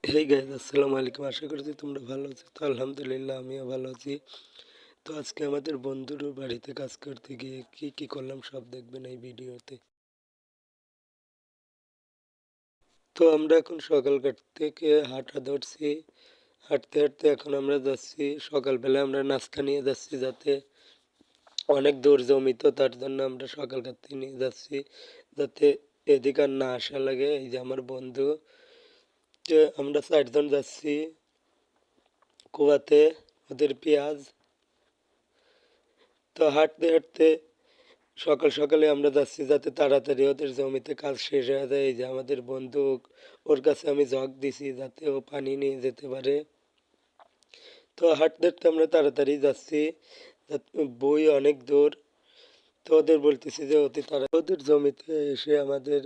Hey guys, আসসালামু আলাইকুম। আশা করছি তোমরা ভালো আছো। তো আলহামদুলিল্লাহ আমিও ভালো আছি। তো আজকে আমাদের বন্ধুর বাড়িতে কাজ করতে গিয়ে কি কি করলাম সব দেখবেন এই ভিডিওতে। তো আমরা এখন সকালকার থেকে হাঁটা ধরছি। হাঁটতে হাঁটতে এখন আমরা যাচ্ছি, সকালবেলা আমরা নাস্তা নিয়ে যাচ্ছি, যাতে অনেক দূর জমি, তো তার জন্য আমরা সকালকার থেকে নিয়ে যাচ্ছি, যাতে এদিকে আর না আসা লাগে। এই যে আমার বন্ধু, যে আমরা 4 জন যাচ্ছি কুয়াতে, ওদের পেঁয়াজ। তো হাঁটতে হাঁটতে সকাল সকালে আমরা যাচ্ছি, যাতে তাড়াতাড়ি ওদের জমিতে কাজ শেষ হয়ে যায়। এই যে আমাদের বন্ধু, ওর কাছে আমি জগ দিছি যাতে ও পানি নিয়ে যেতে পারে। তো হাঁটতে হাঁটতে আমরা তাড়াতাড়ি যাচ্ছি, বই অনেক দূর। তো ওদের বলতেছি যে অতি তাড়া ওদের জমিতে এসে আমাদের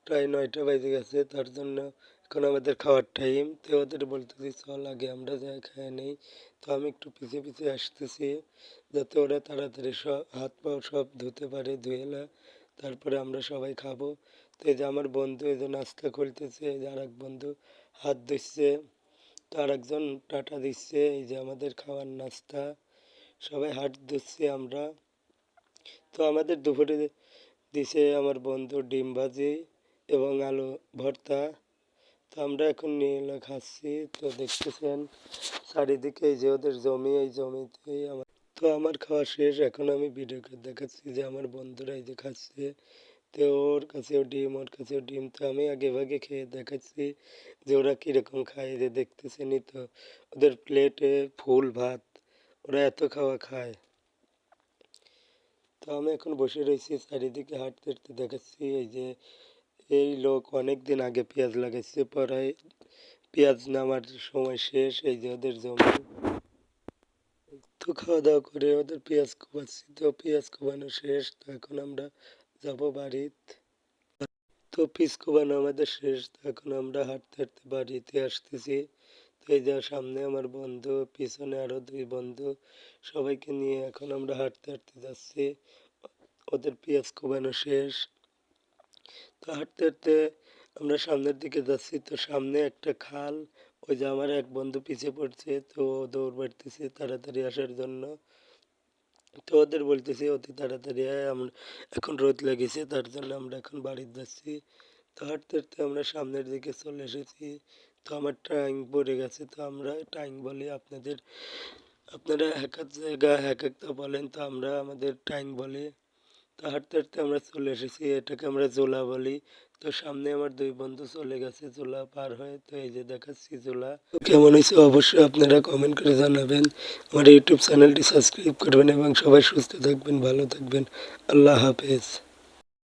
প্রায় 9টা বেজে গেছে, তার জন্য এখন আমাদের খাওয়ার টাইম। তো ওদের বলতেছি চল আগে আমরা যাই খেয়ে নেই। তো আমি একটু পিছিয়ে পিছিয়ে আসতেছি, যাতে ওরা তাড়াতাড়ি সব হাত পাও সব ধুতে পারে, ধুয়ে না তারপরে আমরা সবাই খাবো। তো এই যে আমার বন্ধু এই যে নাস্তা খুলতেছে, এই যে আর এক বন্ধু হাত ধুচ্ছে, তো আর একজন টাটা দিচ্ছে। এই যে আমাদের খাওয়ার নাস্তা, সবাই হাত ধুচ্ছি আমরা। তো আমাদের দুপুরে দিছে আমার বন্ধু ডিম ভাজি এবং আলু ভর্তা। তো আমরা এখন নিয়ে এলে খাচ্ছি। তো দেখতেছেন চারিদিকে এই যে ওদের জমি, এই জমিতেই আমার। তো আমার খাওয়া শেষ, এখন আমি ভিডিও করে দেখাচ্ছি যে আমার বন্ধুরা এই যে খাচ্ছে। তো ওর কাছেও ডিম, ওর কাছেও ডিম। তো আমি আগে ভাগে খেয়ে দেখাচ্ছি যে ওরা কীরকম খায়। যে দেখতেছেনই তো ওদের প্লেটে ফুল ভাত, ওরা এত খাওয়া খায়। তো আমি এখন বসে রয়েছি, চারিদিকে হাঁটতে হাঁটতে দেখাচ্ছি এই যে এই লোক অনেক দিন আগে পেঁয়াজ লাগাইছে, পরে পেঁয়াজ নামার সময় শেষ। এই যে ওদের জমি। তো খাওয়া দাওয়া করে ওদের পেঁয়াজ কোপাচ্ছি, তো পেঁয়াজ কোপানো শেষ। তো এখন আমরা যাব বাড়িতে। তো পিস কোপানো আমাদের শেষ, তো এখন আমরা হাঁটতে হাঁটতে বাড়িতে আসতেছি। তো এই যে সামনে আমার বন্ধু, পিছনে আরো 2 বন্ধু, সবাইকে নিয়ে এখন আমরা হাঁটতে হাঁটতে যাচ্ছি। ওদের পেঁয়াজ কোপানো শেষ। তো হাঁটতে হাঁটতে আমরা সামনের দিকে যাচ্ছি। তো সামনে একটা খাল, ওই যে আমার এক বন্ধু পিছিয়ে পড়ছে, তো ও দৌড় মারতেছে তাড়াতাড়ি আসার জন্য। তো ওদের বলতেছি অতি তাড়াতাড়ি আয়, আমরা এখন রোদ লেগেছে, তার জন্য আমরা এখন বাড়িতে যাচ্ছি। তো হাঁটতে হাঁটতে আমরা সামনের দিকে চলে এসেছি। তো আমার ট্যাং পড়ে গেছে, তো আমরা ট্যাং বলি আপনাদের, আপনারা এক এক জায়গায় এক একটা বলেন, তো আমরা আমাদের ট্যাং বলি। তো হাঁটতে হাঁটতে আমরা চলে এসেছি, এটাকে আমরা জোলা বলি। তো সামনে আমার 2 বন্ধু চলে গেছে জোলা পার হয়ে। তো এই যে দেখাচ্ছি জোলা। তো কেমন হয়েছে অবশ্যই আপনারা কমেন্ট করে জানাবেন। আমার ইউটিউব চ্যানেলটি সাবস্ক্রাইব করবেন এবং সবাই সুস্থ থাকবেন, ভালো থাকবেন। আল্লাহ হাফেজ।